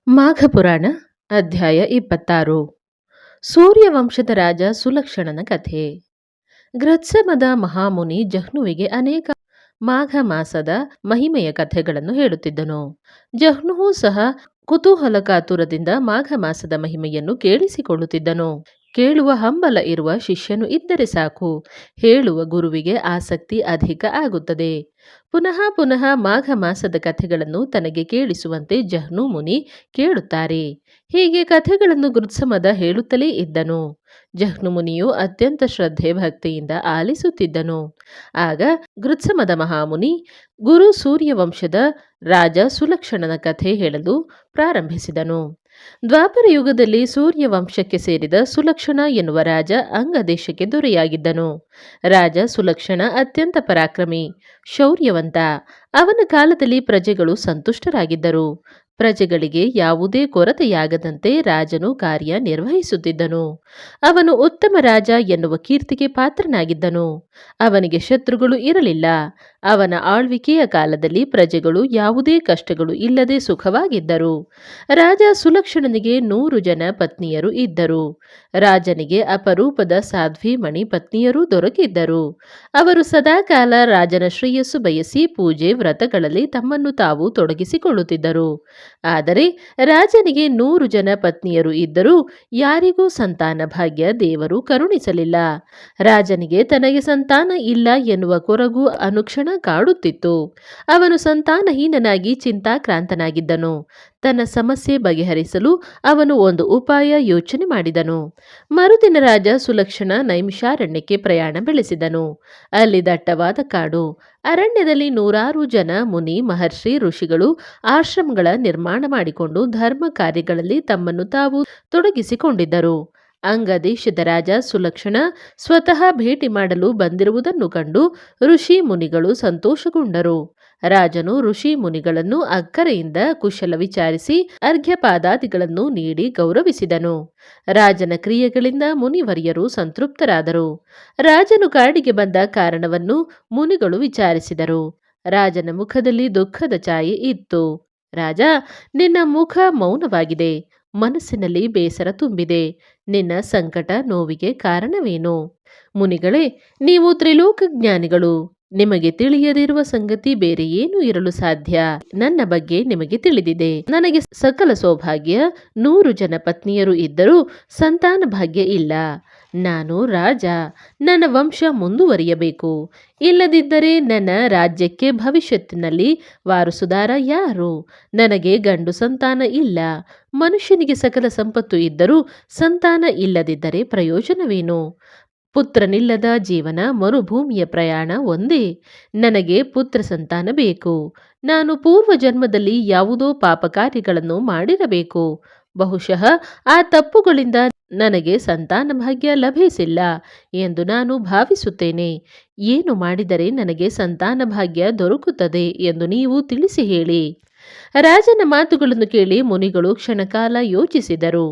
ಮಾಘಪುರಾಣ ಅಧ್ಯಾಯ 26 ಸೂರ್ಯವಂಶದ ರಾಜ ಸುಲಕ್ಷಣನ ಕಥೆ. ಗೃತ್ಸಮದ ಮಹಾಮುನಿ ಜಹ್ನುವಿಗೆ ಅನೇಕ ಮಾಘ ಮಾಸದ ಮಹಿಮೆಯ ಕಥೆಗಳನ್ನು ಹೇಳುತ್ತಿದ್ದನು. ಜಹ್ನುವು ಸಹ ಕುತೂಹಲ ಕಾತುರದಿಂದ ಮಾಘ ಮಾಸದ ಮಹಿಮೆಯನ್ನು ಕೇಳಿಸಿಕೊಳ್ಳುತ್ತಿದ್ದನು. ಕೇಳುವ ಹಂಬಲ ಇರುವ ಶಿಷ್ಯನು ಇದ್ದರೆ ಸಾಕು, ಹೇಳುವ ಗುರುವಿಗೆ ಆಸಕ್ತಿ ಅಧಿಕ ಆಗುತ್ತದೆ. ಪುನಃ ಪುನಃ ಮಾಘ ಮಾಸದ ಕಥೆಗಳನ್ನು ತನಗೆ ಕೇಳಿಸುವಂತೆ ಜಹ್ನು ಮುನಿ ಕೇಳುತ್ತಾರೆ. ಹೀಗೆ ಕಥೆಗಳನ್ನು ಗೃತ್ಸಮದ ಹೇಳುತ್ತಲೇ ಇದ್ದನು. ಜಹ್ನು ಮುನಿಯು ಅತ್ಯಂತ ಶ್ರದ್ಧೆ ಭಕ್ತಿಯಿಂದ ಆಲಿಸುತ್ತಿದ್ದನು. ಆಗ ಗೃತ್ಸಮದ ಮಹಾಮುನಿ ಗುರು ಸೂರ್ಯವಂಶದ ರಾಜ ಸುಲಕ್ಷಣನ ಕಥೆ ಹೇಳಲು ಪ್ರಾರಂಭಿಸಿದನು. ದ್ವಾಪರ ಯುಗದಲ್ಲಿ ಸೂರ್ಯವಂಶಕ್ಕೆ ಸೇರಿದ ಸುಲಕ್ಷಣ ಎನ್ನುವ ರಾಜ ಅಂಗ ದೇಶಕ್ಕೆ ದೊರೆಯಾಗಿದ್ದನು. ರಾಜ ಸುಲಕ್ಷಣ ಅತ್ಯಂತ ಪರಾಕ್ರಮಿ, ಶೌರ್ಯವಂತ. ಅವನ ಕಾಲದಲ್ಲಿ ಪ್ರಜೆಗಳು ಸಂತುಷ್ಟರಾಗಿದ್ದರು. ಪ್ರಜೆಗಳಿಗೆ ಯಾವುದೇ ಕೊರತೆಯಾಗದಂತೆ ರಾಜನು ಕಾರ್ಯ ನಿರ್ವಹಿಸುತ್ತಿದ್ದನು. ಅವನು ಉತ್ತಮ ರಾಜ ಎನ್ನುವ ಕೀರ್ತಿಗೆ ಪಾತ್ರನಾಗಿದ್ದನು. ಅವನಿಗೆ ಶತ್ರುಗಳು ಇರಲಿಲ್ಲ. ಅವನ ಆಳ್ವಿಕೆಯ ಕಾಲದಲ್ಲಿ ಪ್ರಜೆಗಳು ಯಾವುದೇ ಕಷ್ಟಗಳು ಇಲ್ಲದೆ ಸುಖವಾಗಿದ್ದರು. ರಾಜ ಸುಲಕ್ಷಣನಿಗೆ 100 ಜನ ಪತ್ನಿಯರು ಇದ್ದರು. ರಾಜನಿಗೆ ಅಪರೂಪದ ಸಾಧ್ವಿಮಣಿ ಪತ್ನಿಯರೂ ದೊರಕಿದ್ದರು. ಅವರು ಸದಾಕಾಲ ರಾಜನ ಶ್ರೇಯಸ್ಸು ಬಯಸಿ ಪೂಜೆ ವ್ರತಗಳಲ್ಲಿ ತಮ್ಮನ್ನು ತಾವು ತೊಡಗಿಸಿಕೊಳ್ಳುತ್ತಿದ್ದರು. ಆದರೆ ರಾಜನಿಗೆ 100 ಜನ ಪತ್ನಿಯರು ಇದ್ದರೂ ಯಾರಿಗೂ ಸಂತಾನ ಭಾಗ್ಯ ದೇವರು ಕರುಣಿಸಲಿಲ್ಲ. ರಾಜನಿಗೆ ತನಗೆ ಸಂತಾನ ಇಲ್ಲ ಎನ್ನುವ ಕೊರಗು ಅನುಕ್ಷಣ ಕಾಡುತ್ತಿತ್ತು. ಅವನು ಸಂತಾನಹೀನನಾಗಿ ಚಿಂತಾಕ್ರಾಂತನಾಗಿದ್ದನು. ತನ್ನ ಸಮಸ್ಯೆ ಬಗೆಹರಿಸಲು ಅವನು ಒಂದು ಉಪಾಯ ಯೋಚನೆ ಮಾಡಿದನು. ಮರುದಿನ ರಾಜ ಸುಲಕ್ಷಣ ನೈಮಿಷಾರಣ್ಯಕ್ಕೆ ಪ್ರಯಾಣ ಬೆಳೆಸಿದನು. ಅಲ್ಲಿ ದಟ್ಟವಾದ ಕಾಡು. ಅರಣ್ಯದಲ್ಲಿ 100 ಜನ ಮುನಿ ಮಹರ್ಷಿ ಋಷಿಗಳು ಆಶ್ರಮಗಳ ನಿರ್ಮಾಣ ಮಾಡಿಕೊಂಡು ಧರ್ಮ ಕಾರ್ಯಗಳಲ್ಲಿ ತಮ್ಮನ್ನು ತಾವು ತೊಡಗಿಸಿಕೊಂಡಿದ್ದರು. ಅಂಗ ದೇಶದ ರಾಜ ಸುಲಕ್ಷಣ ಸ್ವತಃ ಭೇಟಿ ಮಾಡಲು ಬಂದಿರುವುದನ್ನು ಕಂಡು ಋಷಿ ಮುನಿಗಳು ಸಂತೋಷಗೊಂಡರು. ರಾಜನು ಋಷಿ ಮುನಿಗಳನ್ನು ಅಕ್ಕರೆಯಿಂದ ಕುಶಲ ವಿಚಾರಿಸಿ ಅರ್ಘ್ಯಪಾದಾದಿಗಳನ್ನು ನೀಡಿ ಗೌರವಿಸಿದನು. ರಾಜನ ಕ್ರಿಯೆಗಳಿಂದ ಮುನಿವರ್ಯರು ಸಂತೃಪ್ತರಾದರು. ರಾಜನು ಕಾಡಿಗೆ ಬಂದ ಕಾರಣವನ್ನು ಮುನಿಗಳು ವಿಚಾರಿಸಿದರು. ರಾಜನ ಮುಖದಲ್ಲಿ ದುಃಖದ ಛಾಯೆ ಇತ್ತು. ರಾಜ, ನಿನ್ನ ಮುಖ ಮೌನವಾಗಿದೆ. ಮನಸ್ಸಿನಲ್ಲಿ ಬೇಸರ ತುಂಬಿದೆ. ನಿನ್ನ ಸಂಕಟ ನೋವಿಗೆ ಕಾರಣವೇನು? ಮುನಿಗಳೇ, ನೀವು ತ್ರಿಲೋಕ ಜ್ಞಾನಿಗಳು. ನಿಮಗೆ ತಿಳಿಯದಿರುವ ಸಂಗತಿ ಬೇರೆ ಏನು ಇರಲು ಸಾಧ್ಯ? ನನ್ನ ಬಗ್ಗೆ ನಿಮಗೆ ತಿಳಿದಿದೆ. ನನಗೆ ಸಕಲ ಸೌಭಾಗ್ಯ, 100 ಜನ ಪತ್ನಿಯರು ಇದ್ದರೂ ಸಂತಾನ ಭಾಗ್ಯ ಇಲ್ಲ. ನಾನು ರಾಜ. ನನ್ನ ವಂಶ ಮುಂದುವರಿಯಬೇಕು. ಇಲ್ಲದಿದ್ದರೆ ನನ್ನ ರಾಜ್ಯಕ್ಕೆ ಭವಿಷ್ಯತ್ತಿನಲ್ಲಿ ವಾರಸುದಾರ ಯಾರು? ನನಗೆ ಗಂಡು ಸಂತಾನ ಇಲ್ಲ. ಮನುಷ್ಯನಿಗೆ ಸಕಲ ಸಂಪತ್ತು ಇದ್ದರೂ ಸಂತಾನ ಇಲ್ಲದಿದ್ದರೆ ಪ್ರಯೋಜನವೇನು? ಪುತ್ರನಿಲ್ಲದ ಜೀವನ ಮರುಭೂಮಿಯ ಪ್ರಯಾಣ ಒಂದೇ. ನನಗೆ ಪುತ್ರ ಸಂತಾನ ಬೇಕು. ನಾನು ಪೂರ್ವ ಜನ್ಮದಲ್ಲಿ ಯಾವುದೋ ಪಾಪ ಕಾರ್ಯಗಳನ್ನು ಮಾಡಿರಬೇಕು. ಬಹುಶಃ ಆ ತಪ್ಪುಗಳಿಂದ ನನಗೆ ಸಂತಾನ ಭಾಗ್ಯ ಲಭಿಸಿಲ್ಲ ಎಂದು ನಾನು ಭಾವಿಸುತ್ತೇನೆ. ಏನು ಮಾಡಿದರೆ ನನಗೆ ಸಂತಾನ ಭಾಗ್ಯ ದೊರಕುತ್ತದೆ ಎಂದು ನೀವು ತಿಳಿಸಿ ಹೇಳಿ. ರಾಜನ ಮಾತುಗಳನ್ನು ಕೇಳಿ ಮುನಿಗಳು ಕ್ಷಣಕಾಲ ಯೋಚಿಸಿದರು.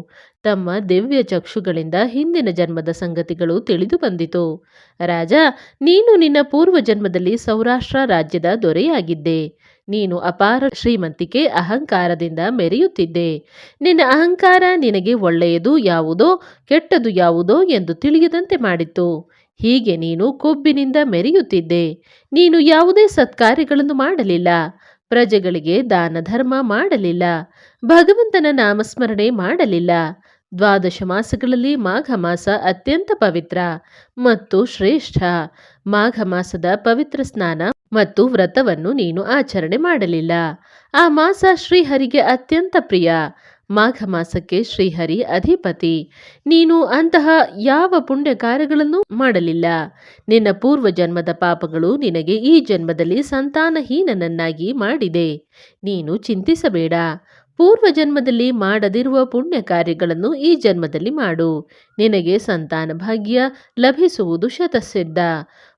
ತಮ್ಮ ದಿವ್ಯ ಚಕ್ಷುಗಳಿಂದ ಹಿಂದಿನ ಜನ್ಮದ ಸಂಗತಿಗಳು ತಿಳಿದು ಬಂದಿತು. ರಾಜ, ನೀನು ನಿನ್ನ ಪೂರ್ವ ಜನ್ಮದಲ್ಲಿ ಸೌರಾಷ್ಟ್ರ ರಾಜ್ಯದ ದೊರೆಯಾಗಿದ್ದೆ. ನೀನು ಅಪಾರ ಶ್ರೀಮಂತಿಕೆ ಅಹಂಕಾರದಿಂದ ಮೆರೆಯುತ್ತಿದ್ದೆ. ನಿನ್ನ ಅಹಂಕಾರ ನಿನಗೆ ಒಳ್ಳೆಯದು ಯಾವುದೋ ಕೆಟ್ಟದು ಯಾವುದೋ ಎಂದು ತಿಳಿಯದಂತೆ ಮಾಡಿತ್ತು. ಹೀಗೆ ನೀನು ಕೊಬ್ಬಿನಿಂದ ಮೆರೆಯುತ್ತಿದ್ದೆ. ನೀನು ಯಾವುದೇ ಸತ್ಕಾರ್ಯಗಳನ್ನು ಮಾಡಲಿಲ್ಲ. ಪ್ರಜೆಗಳಿಗೆ ದಾನ ಧರ್ಮ ಮಾಡಲಿಲ್ಲ. ಭಗವಂತನ ನಾಮಸ್ಮರಣೆ ಮಾಡಲಿಲ್ಲ. 12 ಮಾಸಗಳಲ್ಲಿ ಮಾಘ ಮಾಸ ಅತ್ಯಂತ ಪವಿತ್ರ ಮತ್ತು ಶ್ರೇಷ್ಠ. ಮಾಘ ಮಾಸದ ಪವಿತ್ರ ಸ್ನಾನ ಮತ್ತು ವ್ರತವನ್ನು ನೀನು ಆಚರಣೆ ಮಾಡಲಿಲ್ಲ. ಆ ಮಾಸ ಶ್ರೀಹರಿಗೆ ಅತ್ಯಂತ ಪ್ರಿಯ. ಮಾಘ ಮಾಸಕ್ಕೆ ಶ್ರೀಹರಿ ಅಧಿಪತಿ. ನೀನು ಅಂತಹ ಯಾವ ಪುಣ್ಯ ಕಾರ್ಯಗಳನ್ನು ಮಾಡಲಿಲ್ಲ. ನಿನ್ನ ಪೂರ್ವ ಜನ್ಮದ ಪಾಪಗಳು ನಿನಗೆ ಈ ಜನ್ಮದಲ್ಲಿ ಸಂತಾನಹೀನನನ್ನಾಗಿ ಮಾಡಿದೆ. ನೀನು ಚಿಂತಿಸಬೇಡ. ಪೂರ್ವ ಜನ್ಮದಲ್ಲಿ ಮಾಡದಿರುವ ಪುಣ್ಯ ಕಾರ್ಯಗಳನ್ನು ಈ ಜನ್ಮದಲ್ಲಿ ಮಾಡು. ನಿನಗೆ ಸಂತಾನ ಭಾಗ್ಯ ಲಭಿಸುವುದು ಶತಸಿದ್ಧ.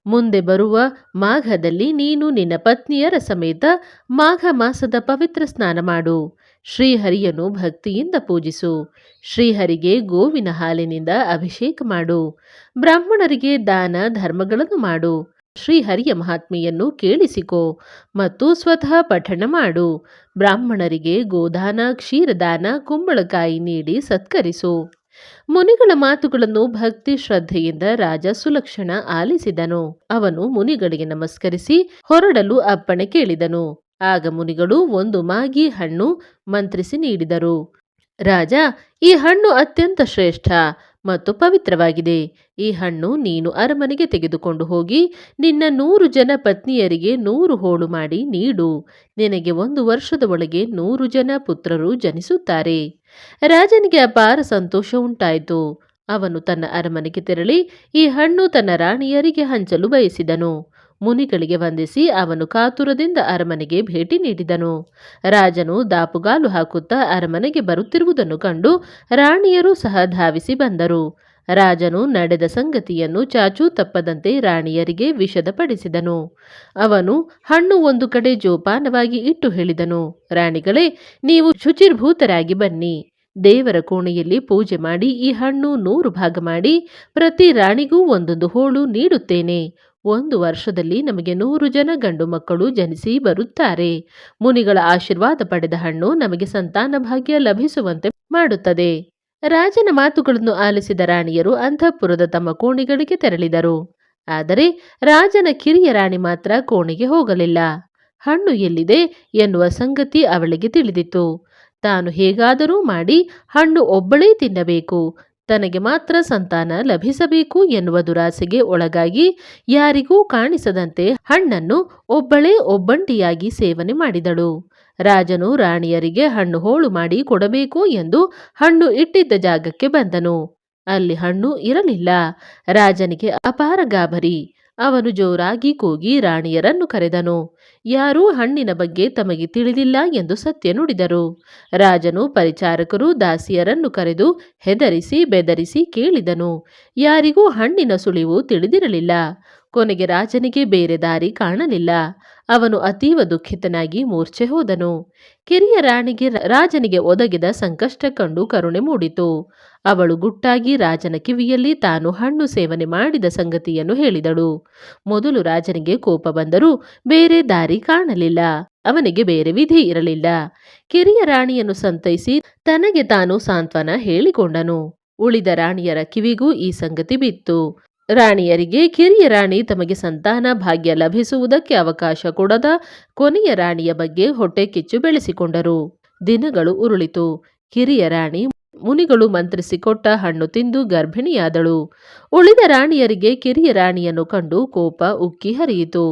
ಮುಂದೆ ಬರುವ ಮಾಘದಲ್ಲಿ ನೀನು ನಿನ್ನ ಪತ್ನಿಯರ ಸಮೇತ ಮಾಘ ಮಾಸದ ಪವಿತ್ರ ಸ್ನಾನ ಮಾಡು. ಶ್ರೀಹರಿಯನ್ನು ಭಕ್ತಿಯಿಂದ ಪೂಜಿಸು. ಶ್ರೀಹರಿಗೆ ಗೋವಿನ ಹಾಲಿನಿಂದ ಅಭಿಷೇಕ ಮಾಡು. ಬ್ರಾಹ್ಮಣರಿಗೆ ದಾನ ಧರ್ಮಗಳನ್ನು ಮಾಡು. ಶ್ರೀಹರಿಯ ಮಹಾತ್ಮೆಯನ್ನು ಕೇಳಿಸಿಕೋ ಮತ್ತು ಸ್ವತಃ ಪಠಣ ಮಾಡು. ಬ್ರಾಹ್ಮಣರಿಗೆ ಗೋದಾನ, ಕ್ಷೀರದಾನ, ಕುಂಬಳಕಾಯಿ ನೀಡಿ ಸತ್ಕರಿಸು. ಮುನಿಗಳ ಮಾತುಗಳನ್ನು ಭಕ್ತಿ ಶ್ರದ್ಧೆಯಿಂದ ರಾಜ ಸುಲಕ್ಷಣ ಆಲಿಸಿದನು. ಅವನು ಮುನಿಗಳಿಗೆ ನಮಸ್ಕರಿಸಿ ಹೊರಡಲು ಅಪ್ಪಣೆ ಕೇಳಿದನು. ಆಗ ಮುನಿಗಳು ಒಂದು ಮಾಗಿ ಹಣ್ಣು ಮಂತ್ರಿಸಿ ನೀಡಿದರು. ರಾಜ, ಈ ಹಣ್ಣು ಅತ್ಯಂತ ಶ್ರೇಷ್ಠ ಮತ್ತು ಪವಿತ್ರವಾಗಿದೆ. ಈ ಹಣ್ಣು ನೀನು ಅರಮನೆಗೆ ತೆಗೆದುಕೊಂಡು ಹೋಗಿ ನಿನ್ನ 100 ಜನ ಪತ್ನಿಯರಿಗೆ 100 ಹೋಳು ಮಾಡಿ ನೀಡು. ನಿನಗೆ 1 ವರ್ಷದ ಒಳಗೆ 100 ಜನ ಪುತ್ರರು ಜನಿಸುತ್ತಾರೆ. ರಾಜನಿಗೆ ಅಪಾರ ಸಂತೋಷ ಉಂಟಾಯಿತು. ಅವನು ತನ್ನ ಅರಮನೆಗೆ ತೆರಳಿ ಈ ಹಣ್ಣು ತನ್ನ ರಾಣಿಯರಿಗೆ ಹಂಚಲು ಬಯಸಿದನು. ಮುನಿಗಳಿಗೆ ವಂದಿಸಿ ಅವನು ಕಾತುರದಿಂದ ಅರಮನೆಗೆ ಭೇಟಿ ನೀಡಿದನು. ರಾಜನು ದಾಪುಗಾಲು ಹಾಕುತ್ತಾ ಅರಮನೆಗೆ ಬರುತ್ತಿರುವುದನ್ನು ಕಂಡು ರಾಣಿಯರು ಸಹ ಧಾವಿಸಿ ಬಂದರು. ರಾಜನು ನಡೆದ ಸಂಗತಿಯನ್ನು ಚಾಚೂ ತಪ್ಪದಂತೆ ರಾಣಿಯರಿಗೆ ವಿಷದಪಡಿಸಿದನು. ಅವನು ಹಣ್ಣು ಒಂದು ಕಡೆ ಜೋಪಾನವಾಗಿ ಇಟ್ಟು ಹೇಳಿದನು, ರಾಣಿಗಳೇ, ನೀವು ಶುಚಿರ್ಭೂತರಾಗಿ ಬನ್ನಿ. ದೇವರ ಕೋಣೆಯಲ್ಲಿ ಪೂಜೆ ಮಾಡಿ ಈ ಹಣ್ಣು 100 ಭಾಗ ಮಾಡಿ ಪ್ರತಿ ರಾಣಿಗೂ ಒಂದೊಂದು ಹೋಳು ನೀಡುತ್ತೇನೆ. 1 ವರ್ಷದಲ್ಲಿ ನಮಗೆ 100 ಜನ ಗಂಡು ಮಕ್ಕಳು ಜನಿಸಿ ಬರುತ್ತಾರೆ. ಮುನಿಗಳ ಆಶೀರ್ವಾದ ಪಡೆದ ಹಣ್ಣು ನಮಗೆ ಸಂತಾನ ಭಾಗ್ಯ ಲಭಿಸುವಂತೆ ಮಾಡುತ್ತದೆ. ರಾಜನ ಮಾತುಗಳನ್ನು ಆಲಿಸಿದ ರಾಣಿಯರು ಅಂತಃಪುರದ ತಮ್ಮ ಕೋಣೆಗಳಿಗೆ ತೆರಳಿದರು. ಆದರೆ ರಾಜನ ಕಿರಿಯ ರಾಣಿ ಮಾತ್ರ ಕೋಣೆಗೆ ಹೋಗಲಿಲ್ಲ. ಹಣ್ಣು ಎಲ್ಲಿದೆ ಎನ್ನುವ ಸಂಗತಿ ಅವಳಿಗೆ ತಿಳಿದಿತ್ತು. ತಾನು ಹೇಗಾದರೂ ಮಾಡಿ ಹಣ್ಣು ಒಬ್ಬಳೇ ತಿನ್ನಬೇಕು, ತನಗೆ ಮಾತ್ರ ಸಂತಾನ ಲಭಿಸಬೇಕು ಎನ್ನುವ ದುರಾಸೆಗೆ ಒಳಗಾಗಿ ಯಾರಿಗೂ ಕಾಣಿಸದಂತೆ ಹಣ್ಣನ್ನು ಒಬ್ಬಳೇ ಒಬ್ಬಂಟಿಯಾಗಿ ಸೇವನೆ ಮಾಡಿದಳು. ರಾಜನು ರಾಣಿಯರಿಗೆ ಹಣ್ಣು ಹೋಳು ಮಾಡಿ ಕೊಡಬೇಕು ಎಂದು ಹಣ್ಣು ಇಟ್ಟಿದ್ದ ಜಾಗಕ್ಕೆ ಬಂದನು. ಅಲ್ಲಿ ಹಣ್ಣು ಇರಲಿಲ್ಲ. ರಾಜನಿಗೆ ಅಪಾರ ಗಾಬರಿ. ಅವನು ಜೋರಾಗಿ ಕೂಗಿ ರಾಣಿಯರನ್ನು ಕರೆದನು. ಯಾರೂ ಹಣ್ಣಿನ ಬಗ್ಗೆ ತಮಗೆ ತಿಳಿದಿಲ್ಲ ಎಂದು ಸತ್ಯ ನುಡಿದರು. ರಾಜನು ಪರಿಚಾರಕರು ದಾಸಿಯರನ್ನು ಕರೆದು ಹೆದರಿಸಿ ಬೆದರಿಸಿ ಕೇಳಿದನು. ಯಾರಿಗೂ ಹಣ್ಣಿನ ಸುಳಿವು ತಿಳಿದಿರಲಿಲ್ಲ. ಕೊನೆಗೆ ರಾಜನಿಗೆ ಬೇರೆ ದಾರಿ ಕಾಣಲಿಲ್ಲ. ಅವನು ಅತೀವ ದುಃಖಿತನಾಗಿ ಮೂರ್ಛೆ ಹೋದನು. ಕಿರಿಯ ರಾಣಿಗೆ ರಾಜನಿಗೆ ಒದಗಿದ ಸಂಕಷ್ಟ ಕಂಡು ಕರುಣೆ ಮೂಡಿತು. ಅವಳು ಗುಟ್ಟಾಗಿ ರಾಜನ ಕಿವಿಯಲ್ಲಿ ತಾನು ಹಣ್ಣು ಸೇವನೆ ಮಾಡಿದ ಸಂಗತಿಯನ್ನು ಹೇಳಿದಳು. ಮೊದಲು ರಾಜನಿಗೆ ಕೋಪ ಬಂದರೂ ಬೇರೆ ದಾರಿ ಕಾಣಲಿಲ್ಲ. ಅವನಿಗೆ ಬೇರೆ ವಿಧಿ ಇರಲಿಲ್ಲ. ಕಿರಿಯ ರಾಣಿಯನ್ನು ಸಂತೈಸಿ ತನಗೆ ತಾನು ಸಾಂತ್ವನ ಹೇಳಿಕೊಂಡನು. ಉಳಿದ ರಾಣಿಯರ ಕಿವಿಗೂ ಈ ಸಂಗತಿ ಬಿತ್ತು. ರಾಣಿಯರಿಗೆ ಕಿರಿಯ ರಾಣಿ ತಮಗೆ ಸಂತಾನ ಭಾಗ್ಯ ಲಭಿಸುವುದಕ್ಕೆ ಅವಕಾಶ ಕೊಡದ ಕೊನೆಯ ರಾಣಿಯ ಬಗ್ಗೆ ಹೊಟ್ಟೆ ಕಿಚ್ಚು ಬೆಳೆಸಿಕೊಂಡರು. ದಿನಗಳು ಉರುಳಿತು. ಕಿರಿಯ ರಾಣಿ ಮುನಿಗಳು ಮಂತ್ರಿಸಿಕೊಟ್ಟ ಹಣ್ಣು ತಿಂದು ಗರ್ಭಿಣಿಯಾದಳು. ಉಳಿದ ರಾಣಿಯರಿಗೆ ಕಿರಿಯ ರಾಣಿಯನ್ನು ಕಂಡು ಕೋಪ ಉಕ್ಕಿ ಹರಿಯಿತು.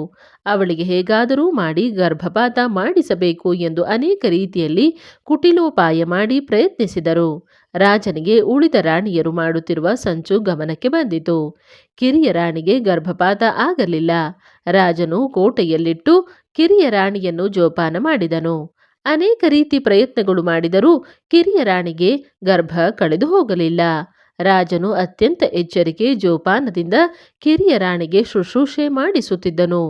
ಅವಳಿಗೆ ಹೇಗಾದರೂ ಮಾಡಿ ಗರ್ಭಪಾತ ಮಾಡಿಸಬೇಕು ಎಂದು ಅನೇಕ ರೀತಿಯಲ್ಲಿ ಕುಟಿಲೋಪಾಯ ಮಾಡಿ ಪ್ರಯತ್ನಿಸಿದರು. ರಾಜನಿಗೆ ಉಳಿದ ರಾಣಿಯರು ಮಾಡುತ್ತಿರುವ ಸಂಚು ಗಮನಕ್ಕೆ ಬಂದಿತು. ಕಿರಿಯ ರಾಣಿಗೆ ಗರ್ಭಪಾತ ಆಗಲಿಲ್ಲ. ರಾಜನು ಕೋಟೆಯಲ್ಲಿಟ್ಟು ಕಿರಿಯ ರಾಣಿಯನ್ನು ಜೋಪಾನ ಮಾಡಿದನು. ಅನೇಕ ರೀತಿ ಪ್ರಯತ್ನಗಳು ಮಾಡಿದರೂ ಕಿರಿಯ ರಾಣಿಗೆ ಗರ್ಭ ಕಳೆದು ಹೋಗಲಿಲ್ಲ. ರಾಜನು ಅತ್ಯಂತ ಎಚ್ಚರಿಕೆ ಜೋಪಾನದಿಂದ ಕಿರಿಯ ರಾಣಿಗೆ ಶುಶ್ರೂಷೆ ಮಾಡಿಸುತ್ತಿದ್ದನು.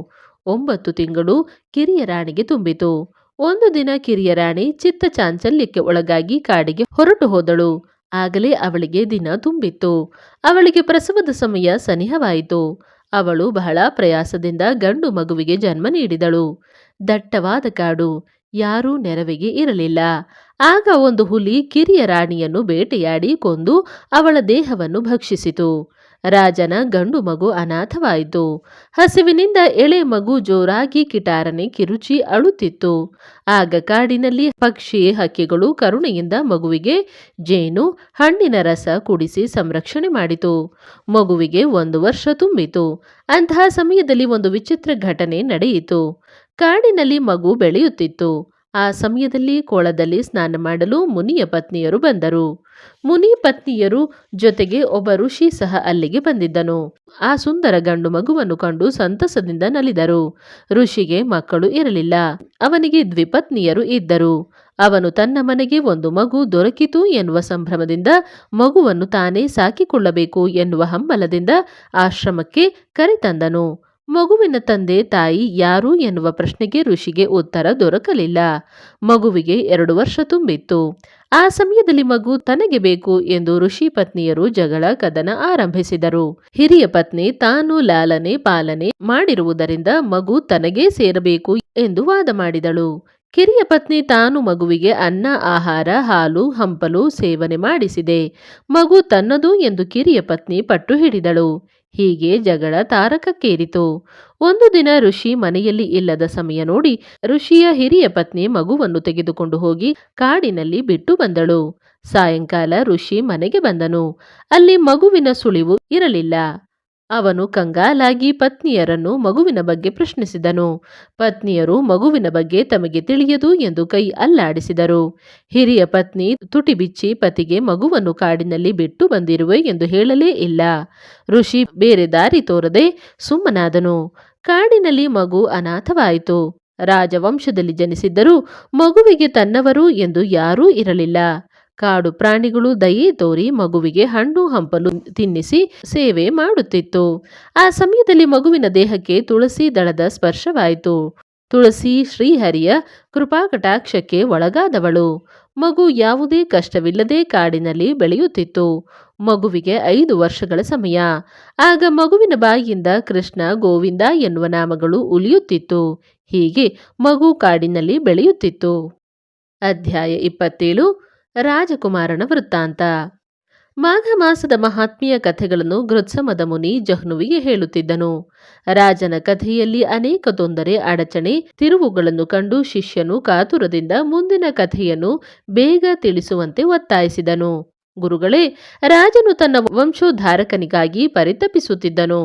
9 ತಿಂಗಳು ಕಿರಿಯ ರಾಣಿಗೆ ತುಂಬಿತು. ಒಂದು ದಿನ ಕಿರಿಯ ರಾಣಿ ಚಿತ್ತ ಚಾಂಚಲ್ಯಕ್ಕೆ ಒಳಗಾಗಿ ಕಾಡಿಗೆ ಹೊರಟು ಹೋದಳು. ಆಗಲೇ ಅವಳಿಗೆ ದಿನ ತುಂಬಿತ್ತು. ಅವಳಿಗೆ ಪ್ರಸವದ ಸಮಯ ಸನಿಹವಾಯಿತು. ಅವಳು ಬಹಳ ಪ್ರಯಾಸದಿಂದ ಗಂಡು ಮಗುವಿಗೆ ಜನ್ಮ ನೀಡಿದಳು. ದಟ್ಟವಾದ ಕಾಡು, ಯಾರೂ ನೆರವಿಗೆ ಇರಲಿಲ್ಲ. ಆಗ ಒಂದು ಹುಲಿ ಕಿರಿಯ ರಾಣಿಯನ್ನು ಬೇಟೆಯಾಡಿ ಕೊಂದು ಅವಳ ದೇಹವನ್ನು ಭಕ್ಷಿಸಿತು. ರಾಜನ ಗಂಡು ಮಗು ಅನಾಥವಾಯಿತು. ಹಸಿವಿನಿಂದ ಎಳೆ ಮಗು ಜೋರಾಗಿ ಕಿಟಾರನೆ ಕಿರುಚಿ ಅಳುತ್ತಿತ್ತು. ಆಗ ಕಾಡಿನಲ್ಲಿ ಪಕ್ಷಿ ಹಕ್ಕಿಗಳು ಕರುಣೆಯಿಂದ ಮಗುವಿಗೆ ಜೇನು ಹಣ್ಣಿನ ರಸ ಕುಡಿಸಿ ಸಂರಕ್ಷಣೆ ಮಾಡಿತು. ಮಗುವಿಗೆ 1 ವರ್ಷ ತುಂಬಿತು. ಅಂತಹ ಸಮಯದಲ್ಲಿ ಒಂದು ವಿಚಿತ್ರ ಘಟನೆ ನಡೆಯಿತು. ಕಾಡಿನಲ್ಲಿ ಮಗು ಬೆಳೆಯುತ್ತಿತ್ತು. ಆ ಸಮಯದಲ್ಲಿ ಕೊಳದಲ್ಲಿ ಸ್ನಾನ ಮಾಡಲು ಮುನಿಯ ಪತ್ನಿಯರು ಬಂದರು. ಮುನಿ ಪತ್ನಿಯರು ಜೊತೆಗೆ ಒಬ್ಬ ಋಷಿ ಸಹ ಅಲ್ಲಿಗೆ ಬಂದಿದ್ದನು. ಆ ಸುಂದರ ಗಂಡು ಮಗುವನ್ನು ಕಂಡು ಸಂತಸದಿಂದ ನಲಿದರು. ಋಷಿಗೆ ಮಕ್ಕಳು ಇರಲಿಲ್ಲ. ಅವನಿಗೆ ದ್ವಿಪತ್ನಿಯರು ಇದ್ದರು. ಅವನು ತನ್ನ ಮನೆಗೆ ಒಂದು ಮಗು ದೊರಕಿತು ಎನ್ನುವ ಸಂಭ್ರಮದಿಂದ ಮಗುವನ್ನು ತಾನೇ ಸಾಕಿಕೊಳ್ಳಬೇಕು ಎನ್ನುವ ಹಂಬಲದಿಂದ ಆಶ್ರಮಕ್ಕೆ ಕರೆತಂದನು. ಮಗುವಿನ ತಂದೆ ತಾಯಿ ಯಾರು ಎನ್ನುವ ಪ್ರಶ್ನೆಗೆ ಋಷಿಗೆ ಉತ್ತರ ದೊರಕಲಿಲ್ಲ. ಮಗುವಿಗೆ 2 ವರ್ಷ ತುಂಬಿತ್ತು. ಆ ಸಮಯದಲ್ಲಿ ಮಗು ತನಗೆ ಬೇಕು ಎಂದು ಋಷಿ ಪತ್ನಿಯರು ಜಗಳ ಕದನ ಆರಂಭಿಸಿದರು. ಹಿರಿಯ ಪತ್ನಿ ತಾನು ಲಾಲನೆ ಪಾಲನೆ ಮಾಡಿರುವುದರಿಂದ ಮಗು ತನಗೇ ಸೇರಬೇಕು ಎಂದು ವಾದ ಮಾಡಿದಳು. ಕಿರಿಯ ಪತ್ನಿ ತಾನು ಮಗುವಿಗೆ ಅನ್ನ ಆಹಾರ ಹಾಲು ಹಂಪಲು ಸೇವನೆ ಮಾಡಿಸಿದೆ, ಮಗು ತನ್ನದು ಎಂದು ಕಿರಿಯ ಪತ್ನಿ ಪಟ್ಟು ಹಿಡಿದಳು. ಹೀಗೆ ಜಗಳ ತಾರಕಕ್ಕೇರಿತು. ಒಂದು ದಿನ ಋಷಿ ಮನೆಯಲ್ಲಿ ಇಲ್ಲದ ಸಮಯ ನೋಡಿ ಋಷಿಯ ಹಿರಿಯ ಪತ್ನಿ ಮಗುವನ್ನು ತೆಗೆದುಕೊಂಡು ಹೋಗಿ ಕಾಡಿನಲ್ಲಿ ಬಿಟ್ಟು ಬಂದಳು. ಸಾಯಂಕಾಲ ಋಷಿ ಮನೆಗೆ ಬಂದನು. ಅಲ್ಲಿ ಮಗುವಿನ ಸುಳಿವು ಇರಲಿಲ್ಲ. ಅವನು ಕಂಗಾಲಾಗಿ ಪತ್ನಿಯರನ್ನು ಮಗುವಿನ ಬಗ್ಗೆ ಪ್ರಶ್ನಿಸಿದನು. ಪತ್ನಿಯರು ಮಗುವಿನ ಬಗ್ಗೆ ತಮಗೆ ತಿಳಿಯದು ಎಂದು ಕೈ ಅಲ್ಲಾಡಿಸಿದರು. ಹಿರಿಯ ಪತ್ನಿ ತುಟಿ ಬಿಚ್ಚಿ ಪತಿಗೆ ಮಗುವನ್ನು ಕಾಡಿನಲ್ಲಿ ಬಿಟ್ಟು ಬಂದಿರುವೆ ಎಂದು ಹೇಳಲೇ ಇಲ್ಲ. ಋಷಿ ಬೇರೆ ದಾರಿ ತೋರದೆ ಸುಮ್ಮನಾದನು. ಕಾಡಿನಲ್ಲಿ ಮಗು ಅನಾಥವಾಯಿತು. ರಾಜವಂಶದಲ್ಲಿ ಜನಿಸಿದ್ದರೂ ಮಗುವಿಗೆ ತನ್ನವರು ಎಂದು ಯಾರೂ ಇರಲಿಲ್ಲ. ಕಾಡು ಪ್ರಾಣಿಗಳು ದಯೆ ತೋರಿ ಮಗುವಿಗೆ ಹಣ್ಣು ಹಂಪಲು ತಿನ್ನಿಸಿ ಸೇವೆ ಮಾಡುತ್ತಿತ್ತು. ಆ ಸಮಯದಲ್ಲಿ ಮಗುವಿನ ದೇಹಕ್ಕೆ ತುಳಸಿ ದಳದ ಸ್ಪರ್ಶವಾಯಿತು. ತುಳಸಿ ಶ್ರೀಹರಿಯ ಕೃಪಾಕಟಾಕ್ಷಕ್ಕೆ ಒಳಗಾದವಳು. ಮಗು ಯಾವುದೇ ಕಷ್ಟವಿಲ್ಲದೆ ಕಾಡಿನಲ್ಲಿ ಬೆಳೆಯುತ್ತಿತ್ತು. ಮಗುವಿಗೆ 5 ವರ್ಷಗಳ ಸಮಯ. ಆಗ ಮಗುವಿನ ಬಾಯಿಯಿಂದ ಕೃಷ್ಣ ಗೋವಿಂದ ಎನ್ನುವ ನಾಮಗಳು ಉಲಿಯುತ್ತಿತ್ತು. ಹೀಗೆ ಮಗು ಕಾಡಿನಲ್ಲಿ ಬೆಳೆಯುತ್ತಿತ್ತು. ಅಧ್ಯಾಯ 27 ರಾಜಕುಮಾರನ ವೃತ್ತಾಂತ. ಮಾಘ ಮಾಸದ ಮಹಾತ್ಮೆಯ ಕಥೆಗಳನ್ನು ಗೃತ್ಸಮದ ಮುನಿ ಜಹ್ನುವಿಗೆ ಹೇಳುತ್ತಿದ್ದನು. ರಾಜನ ಕಥೆಯಲ್ಲಿ ಅನೇಕ ತೊಂದರೆ ಅಡಚಣೆ ತಿರುವುಗಳನ್ನು ಕಂಡು ಶಿಷ್ಯನು ಕಾತುರದಿಂದ ಮುಂದಿನ ಕಥೆಯನ್ನು ಬೇಗ ತಿಳಿಸುವಂತೆ ಒತ್ತಾಯಿಸಿದನು. ಗುರುಗಳೇ, ರಾಜನು ತನ್ನ ವಂಶೋದ್ಧಾರಕನಿಗಾಗಿ ಪರಿತಪಿಸುತ್ತಿದ್ದನು.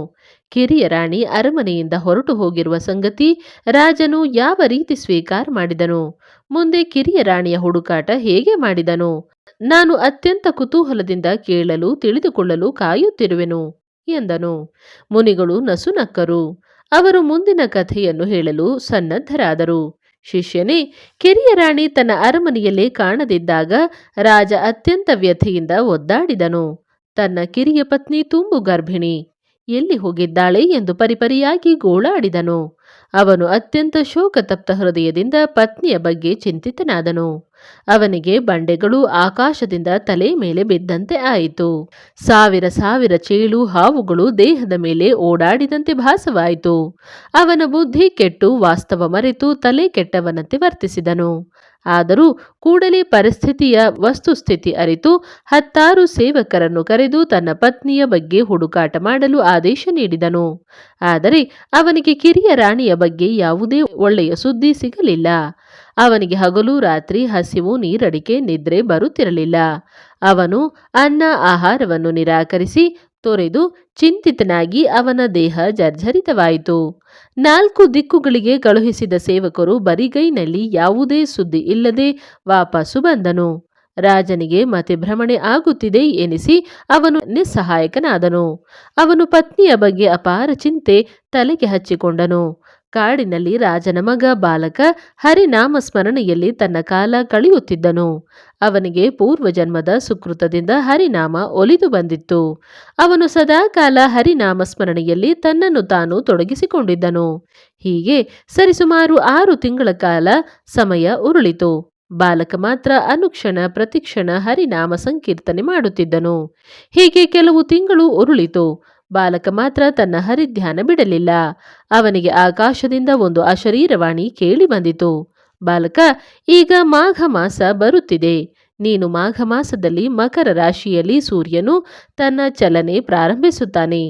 ಕಿರಿಯ ರಾಣಿ ಅರಮನೆಯಿಂದ ಹೊರಟು ಹೋಗಿರುವ ಸಂಗತಿ ರಾಜನು ಯಾವ ರೀತಿ ಸ್ವೀಕಾರ ಮಾಡಿದನು? ಮುಂದೆ ಕಿರಿಯ ರಾಣಿಯ ಹುಡುಕಾಟ ಹೇಗೆ ಮಾಡಿದನು? ನಾನು ಅತ್ಯಂತ ಕುತೂಹಲದಿಂದ ಕೇಳಲು ತಿಳಿದುಕೊಳ್ಳಲು ಕಾಯುತ್ತಿರುವೆನು ಎಂದನು. ಮುನಿಗಳು ನಸುನಕ್ಕರು. ಅವರು ಮುಂದಿನ ಕಥೆಯನ್ನು ಹೇಳಲು ಸನ್ನದ್ಧರಾದರು. ಶಿಷ್ಯನೇ, ಕಿರಿಯ ರಾಣಿ ತನ್ನ ಅರಮನೆಯಲ್ಲೇ ಕಾಣದಿದ್ದಾಗ ರಾಜ ಅತ್ಯಂತ ವ್ಯಥೆಯಿಂದ ಒದ್ದಾಡಿದನು. ತನ್ನ ಕಿರಿಯ ಪತ್ನಿ ತುಂಬು ಗರ್ಭಿಣಿ, ಎಲ್ಲಿ ಹೋಗಿದ್ದಾಳೆ ಎಂದು ಪರಿಪರಿಯಾಗಿ ಗೋಳಾಡಿದನು. ಅವನು ಅತ್ಯಂತ ಶೋಕತಪ್ತ ಹೃದಯದಿಂದ ಪತ್ನಿಯ ಬಗ್ಗೆ ಚಿಂತಿತನಾದನು. ಅವನಿಗೆ ಬಂಡೆಗಳು ಆಕಾಶದಿಂದ ತಲೆ ಮೇಲೆ ಬಿದ್ದಂತೆ ಆಯಿತು. ಸಾವಿರ ಚೇಳು ಹಾವುಗಳು ದೇಹದ ಮೇಲೆ ಓಡಾಡಿದಂತೆ ಭಾಸವಾಯಿತು. ಅವನ ಬುದ್ಧಿ ಕೆಟ್ಟು ವಾಸ್ತವ ಮರೆತು ತಲೆ ಕೆಟ್ಟವನಂತೆ ವರ್ತಿಸಿದನು. ಆದರೂ ಕೂಡಲೇ ಪರಿಸ್ಥಿತಿಯ ವಸ್ತುಸ್ಥಿತಿ ಅರಿತು 10 ಸೇವಕರನ್ನು ಕರೆದು ತನ್ನ ಪತ್ನಿಯ ಬಗ್ಗೆ ಹುಡುಕಾಟ ಮಾಡಲು ಆದೇಶ ನೀಡಿದನು. ಆದರೆ ಅವನಿಗೆ ಕಿರಿಯ ರಾಣಿಯ ಬಗ್ಗೆ ಯಾವುದೇ ಒಳ್ಳೆಯ ಸುದ್ದಿ ಸಿಗಲಿಲ್ಲ. ಅವನಿಗೆ ಹಗಲು ರಾತ್ರಿ ಹಸಿವು ನೀರಡಿಕೆ ನಿದ್ರೆ ಬರುತ್ತಿರಲಿಲ್ಲ. ಅವನು ಅನ್ನ ಆಹಾರವನ್ನು ನಿರಾಕರಿಸಿ ತೊರೆದು ಚಿಂತಿತನಾಗಿ ಅವನ ದೇಹ ಜರ್ಜರಿತವಾಯಿತು. 4 ದಿಕ್ಕುಗಳಿಗೆ ಕಳುಹಿಸಿದ ಸೇವಕರು ಬರಿಗೈನಲ್ಲಿ ಯಾವುದೇ ಸುದ್ದಿ ಇಲ್ಲದೆ ವಾಪಸ್ಸು ಬಂದನು. ರಾಜನಿಗೆ ಮತಿಭ್ರಮಣೆ ಆಗುತ್ತಿದೆ ಎನಿಸಿ ಅವನು ನಿಸ್ಸಹಾಯಕನಾದನು. ಅವನು ಪತ್ನಿಯ ಬಗ್ಗೆ ಅಪಾರ ಚಿಂತೆ ತಲೆಗೆ ಹಚ್ಚಿಕೊಂಡನು. ಕಾಡಿನಲ್ಲಿ ರಾಜನ ಮಗ ಬಾಲಕ ಹರಿನಾಮ ಸ್ಮರಣೆಯಲ್ಲಿ ತನ್ನ ಕಾಲ ಕಳೆಯುತ್ತಿದ್ದನು. ಅವನಿಗೆ ಪೂರ್ವಜನ್ಮದ ಸುಕೃತದಿಂದ ಹರಿನಾಮ ಒಲಿದು ಬಂದಿತ್ತು. ಅವನು ಸದಾಕಾಲ ಹರಿನಾಮ ಸ್ಮರಣೆಯಲ್ಲಿ ತನ್ನನ್ನು ತಾನು ತೊಡಗಿಸಿಕೊಂಡಿದ್ದನು. ಹೀಗೆ ಸರಿಸುಮಾರು 6 ತಿಂಗಳ ಕಾಲ ಸಮಯ ಉರುಳಿತು. ಬಾಲಕ ಮಾತ್ರ ಅನುಕ್ಷಣ ಪ್ರತಿಕ್ಷಣ ಹರಿನಾಮ ಸಂಕೀರ್ತನೆ ಮಾಡುತ್ತಿದ್ದನು. ಹೀಗೆ ಕೆಲವು ತಿಂಗಳು ಉರುಳಿತು. ಬಾಲಕ ಮಾತ್ರ ತನ್ನ ಹರಿಧ್ಯಾನ ಬಿಡಲಿಲ್ಲ. ಅವನಿಗೆ ಆಕಾಶದಿಂದ ಒಂದು ಅಶರೀರವಾಣಿ ಕೇಳಿ ಬಂದಿತು. ಬಾಲಕ, ಈಗ ಮಾಘ ಮಾಸ ಬರುತ್ತಿದೆ. ನೀನು ಮಾಘ ಮಾಸದಲ್ಲಿ ಮಕರ ರಾಶಿಯಲ್ಲಿ ಸೂರ್ಯನು ತನ್ನ ಚಲನೆ ಪ್ರಾರಂಭಿಸುತ್ತಾನೆ.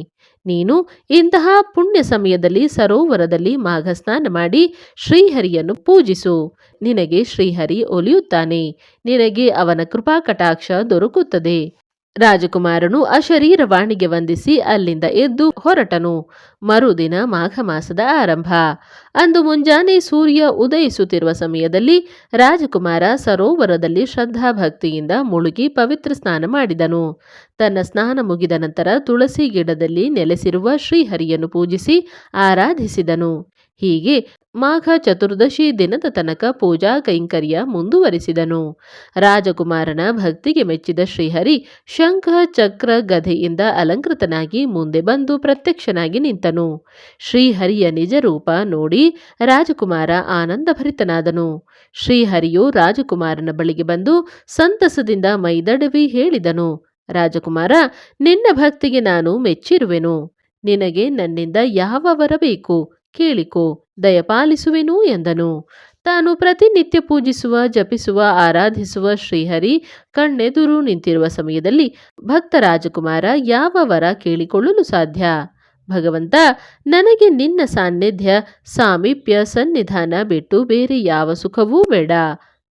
ನೀನು ಇಂತಹ ಪುಣ್ಯ ಸಮಯದಲ್ಲಿ ಸರೋವರದಲ್ಲಿ ಮಾಘ ಸ್ನಾನ ಮಾಡಿ ಶ್ರೀಹರಿಯನ್ನು ಪೂಜಿಸು. ನಿನಗೆ ಶ್ರೀಹರಿ ಒಲಿಯುತ್ತಾನೆ. ನಿನಗೆ ಅವನ ಕೃಪಾಕಟಾಕ್ಷ ದೊರಕುತ್ತದೆ. ರಾಜಕುಮಾರನು ಅಶರೀರವಾಣಿಗೆ ವಂದಿಸಿ ಅಲ್ಲಿಂದ ಎದ್ದು ಹೊರಟನು. ಮರುದಿನ ಮಾಘ ಮಾಸದ ಆರಂಭ. ಅಂದು ಮುಂಜಾನೆ ಸೂರ್ಯ ಉದಯಿಸುತ್ತಿರುವ ಸಮಯದಲ್ಲಿ ರಾಜಕುಮಾರ ಸರೋವರದಲ್ಲಿ ಶ್ರದ್ಧಾಭಕ್ತಿಯಿಂದ ಮುಳುಗಿ ಪವಿತ್ರ ಸ್ನಾನ ಮಾಡಿದನು. ತನ್ನ ಸ್ನಾನ ಮುಗಿದ ನಂತರ ತುಳಸಿ ಗಿಡದಲ್ಲಿ ನೆಲೆಸಿರುವ ಶ್ರೀಹರಿಯನ್ನು ಪೂಜಿಸಿ ಆರಾಧಿಸಿದನು. ಹೀಗೆ ಮಾಘ ಚತುರ್ದಶಿ ದಿನದ ತನಕ ಪೂಜಾ ಕೈಂಕರ್ಯ ಮುಂದುವರಿಸಿದನು. ರಾಜಕುಮಾರನ ಭಕ್ತಿಗೆ ಮೆಚ್ಚಿದ ಶ್ರೀಹರಿ ಶಂಖ ಚಕ್ರ ಗದೆಯಿಂದ ಅಲಂಕೃತನಾಗಿ ಮುಂದೆ ಬಂದು ಪ್ರತ್ಯಕ್ಷನಾಗಿ ನಿಂತನು. ಶ್ರೀಹರಿಯ ನಿಜ ರೂಪ ನೋಡಿ ರಾಜಕುಮಾರ ಆನಂದಭರಿತನಾದನು. ಶ್ರೀಹರಿಯು ರಾಜಕುಮಾರನ ಬಳಿಗೆ ಬಂದು ಸಂತಸದಿಂದ ಮೈದಡವಿ ಹೇಳಿದನು, ರಾಜಕುಮಾರ, ನಿನ್ನ ಭಕ್ತಿಗೆ ನಾನು ಮೆಚ್ಚಿರುವೆನು. ನಿನಗೆ ನನ್ನಿಂದ ಯಾವ ವರ ಬೇಕು ಕೇಳಿಕೋ, ದಯಪಾಲಿಸುವೆನು ಎಂದನು. ತಾನು ಪ್ರತಿನಿತ್ಯ ಪೂಜಿಸುವ, ಜಪಿಸುವ, ಆರಾಧಿಸುವ ಶ್ರೀಹರಿ ಕಣ್ಣೆದುರು ನಿಂತಿರುವ ಸಮಯದಲ್ಲಿ ಭಕ್ತ ರಾಜಕುಮಾರ ಯಾವ ವರ ಕೇಳಿಕೊಳ್ಳಲು ಸಾಧ್ಯ? ಭಗವಂತ, ನನಗೆ ನಿನ್ನ ಸಾನ್ನಿಧ್ಯ, ಸಾಮೀಪ್ಯ, ಸನ್ನಿಧಾನ ಬಿಟ್ಟು ಬೇರೆ ಯಾವ ಸುಖವೂ ಬೇಡ.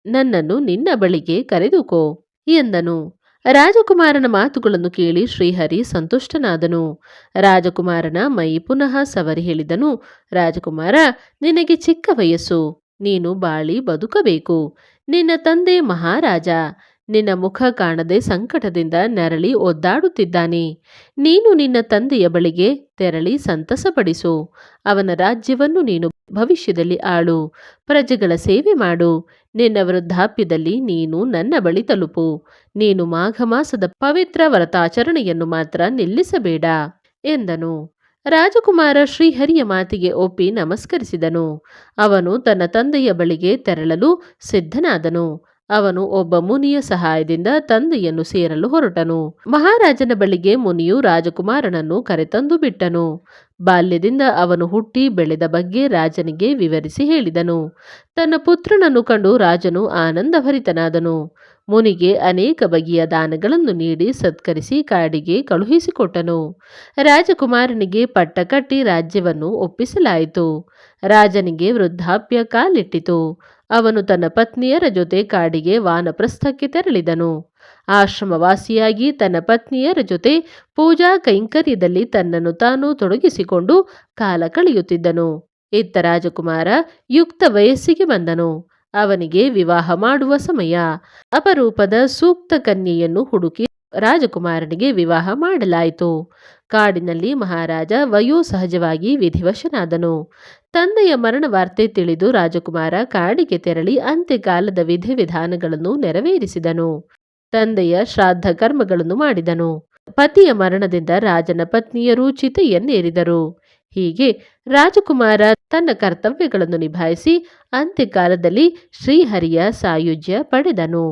ನನ್ನನ್ನು ನಿನ್ನ ಬಳಿಗೆ ಕರೆದುಕೋ ಎಂದನು. ರಾಜಕುಮಾರನ ಮಾತುಗಳನ್ನು ಕೇಳಿ ಶ್ರೀಹರಿ ಸಂತುಷ್ಟನಾದನು. ರಾಜಕುಮಾರನ ಮೈ ಪುನಃ ಸವರಿ ಹೇಳಿದನು, ರಾಜಕುಮಾರ, ನಿನಗೆ ಚಿಕ್ಕ ವಯಸ್ಸು, ನೀನು ಬಾಳಿ ಬದುಕಬೇಕು. ನಿನ್ನ ತಂದೆ ಮಹಾರಾಜ, ನಿನ್ನ ಮುಖ ಕಾಣದೆ ಸಂಕಟದಿಂದ ನರಳಿ ಒದ್ದಾಡುತ್ತಿದ್ದಾನೆ. ನೀನು ನಿನ್ನ ತಂದೆಯ ಬಳಿಗೆ ತೆರಳಿ ಸಂತಸಪಡಿಸು. ಅವನ ರಾಜ್ಯವನ್ನು ನೀನು ಭವಿಷ್ಯದಲ್ಲಿ ಆಳು, ಪ್ರಜೆಗಳ ಸೇವೆ ಮಾಡು. ನಿನ್ನ ವೃದ್ಧಾಪ್ಯದಲ್ಲಿ ನೀನು ನನ್ನ ಬಳಿ ತಲುಪು. ನೀನು ಮಾಘ ಮಾಸದ ಪವಿತ್ರ ವ್ರತಾಚರಣೆಯನ್ನು ಮಾತ್ರ ನಿಲ್ಲಿಸಬೇಡ ಎಂದನು. ರಾಜಕುಮಾರ ಶ್ರೀಹರಿಯ ಮಾತಿಗೆ ಒಪ್ಪಿ ನಮಸ್ಕರಿಸಿದನು. ಅವನು ತನ್ನ ತಂದೆಯ ಬಳಿಗೆ ತೆರಳಲು ಸಿದ್ಧನಾದನು. ಅವನು ಒಬ್ಬ ಮುನಿಯ ಸಹಾಯದಿಂದ ತಂದೆಯನ್ನು ಸೇರಲು ಹೊರಟನು. ಮಹಾರಾಜನ ಬಳಿಗೆ ಮುನಿಯು ರಾಜಕುಮಾರನನ್ನು ಕರೆತಂದು ಬಿಟ್ಟನು. ಬಾಲ್ಯದಿಂದ ಅವನು ಹುಟ್ಟಿ ಬೆಳೆದ ಬಗ್ಗೆ ರಾಜನಿಗೆ ವಿವರಿಸಿ ಹೇಳಿದನು. ತನ್ನ ಪುತ್ರನನ್ನು ಕಂಡು ರಾಜನು ಆನಂದಭರಿತನಾದನು. ಮುನಿಗೆ ಅನೇಕ ಬಗೆಯ ದಾನಗಳನ್ನು ನೀಡಿ ಸತ್ಕರಿಸಿ ಕಾಡಿಗೆ ಕಳುಹಿಸಿಕೊಟ್ಟನು. ರಾಜಕುಮಾರನಿಗೆ ಪಟ್ಟ ಕಟ್ಟಿ ರಾಜ್ಯವನ್ನು ಒಪ್ಪಿಸಲಾಯಿತು. ರಾಜನಿಗೆ ವೃದ್ಧಾಪ್ಯ ಕಾಲಿಟ್ಟಿತು. ಅವನು ತನ್ನ ಪತ್ನಿಯರ ಜೊತೆ ಕಾಡಿಗೆ ವಾನಪ್ರಸ್ಥಕ್ಕೆ ತೆರಳಿದನು. ಆಶ್ರಮವಾಸಿಯಾಗಿ ತನ್ನ ಪತ್ನಿಯರ ಜೊತೆ ಪೂಜಾ ಕೈಂಕರ್ಯದಲ್ಲಿ ತನ್ನನ್ನು ತಾನು ತೊಡಗಿಸಿಕೊಂಡು ಕಾಲ ಕಳೆಯುತ್ತಿದ್ದನು. ಇತ್ತ ರಾಜಕುಮಾರ ಯುಕ್ತ ವಯಸ್ಸಿಗೆ ಬಂದನು. ಅವನಿಗೆ ವಿವಾಹ ಮಾಡುವ ಸಮಯ. ಅಪರೂಪದ ಸೂಕ್ತ ಕನ್ಯೆಯನ್ನು ಹುಡುಕಿ ರಾಜಕುಮಾರನಿಗೆ ವಿವಾಹ ಮಾಡಲಾಯಿತು. ಕಾಡಿನಲ್ಲಿ ಮಹಾರಾಜ ವಯೋಸಹಜವಾಗಿ ವಿಧಿವಶನಾದನು. ತಂದೆಯ ಮರಣ ವಾರ್ತೆ ತಿಳಿದು ರಾಜಕುಮಾರ ಕಾಡಿಗೆ ತೆರಳಿ ಅಂತ್ಯಕಾಲದ ವಿಧಿವಿಧಾನಗಳನ್ನು ನೆರವೇರಿಸಿದನು. ತಂದೆಯ ಶ್ರಾದ್ದ ಕರ್ಮಗಳನ್ನು ಮಾಡಿದನು. ಪತಿಯ ಮರಣದಿಂದ ರಾಜನ ಪತ್ನಿಯರು ಚಿತೆಯನ್ನೇರಿದರು. ಹೀಗೆ ರಾಜಕುಮಾರ ತನ್ನ ಕರ್ತವ್ಯಗಳನ್ನು ನಿಭಾಯಿಸಿ ಅಂತ್ಯಕಾಲದಲ್ಲಿ ಶ್ರೀಹರಿಯ ಸಾಯುಜ್ಯ ಪಡೆದನು.